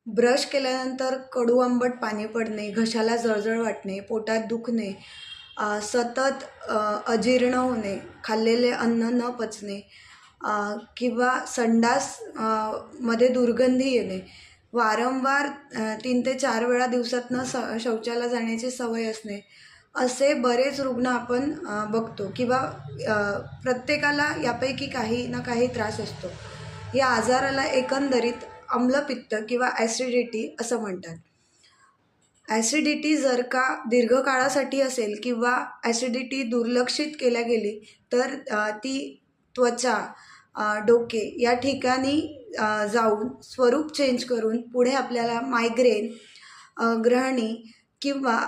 Brush केल्यानंतर कडू आंबट पाणी पडणे, घशाला जळजळ वाटणे, पोटात दुखणे, सतत अजीर्ण होणे, खाल्लेले अन्न न पचणे, किंवा संडास मध्ये दुर्गंधी येणे, वारंवार 3 ते 4 वेळा दिवसातनं शौचाला जाण्याची सवय असणे, असे बरेच रुग्ण आपण बघतो किंवा प्रत्येकाला यापैकी काही ना काही त्रास असतो. या आजाराला एकंदरीत आम्लपित्त किंवा ॲसिडिटी असं म्हणतात. ॲसिडिटी जर का दीर्घकाळासाठी असेल किंवा ॲसिडिटी दुर्लक्षित केल्या गेली तर ती त्वचा, डोके या ठिकाणी जाऊन स्वरूप चेंज करून पुढे आपल्याला मायग्रेन, ग्रहणी किंवा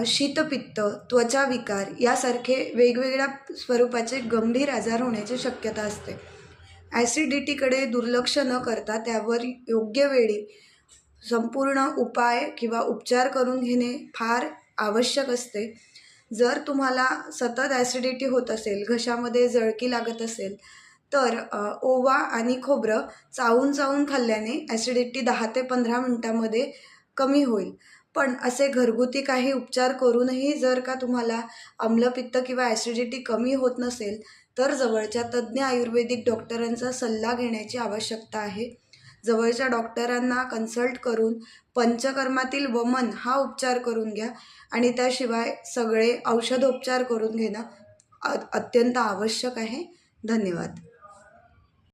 शीतपित्त, त्वचाविकार यासारखे वेगवेगळ्या स्वरूपाचे गंभीर आजार होण्याची शक्यता असते. ॲसिडिटीकडे दुर्लक्ष न करता त्यावर योग्य वेळी संपूर्ण उपाय किंवा उपचार करून घेणे फार आवश्यक असते. जर तुम्हाला सतत ॲसिडिटी होत असेल, घशामध्ये जळकी लागत असेल, तर ओवा आणि खोबरं चावून खाल्ल्याने ॲसिडिटी 10 ते 15 मिनटामध्ये कमी होईल. पण असे घरगुती काही उपचार करूनही जर का तुम्हाला आम्लपित्त किंवा ॲसिडिटी कमी होत नसेल, तर जवळच्या तज्ज्ञ आयुर्वेदिक डॉक्टरांचा सल्ला घेण्याची आवश्यकता आहे. जवळच्या डॉक्टरांना कन्सल्ट करून पंचकर्मातील वमन हा उपचार करून घ्या आणि त्याशिवाय सगळे औषधोपचार करून घेणं अत्यंत आवश्यक आहे. धन्यवाद.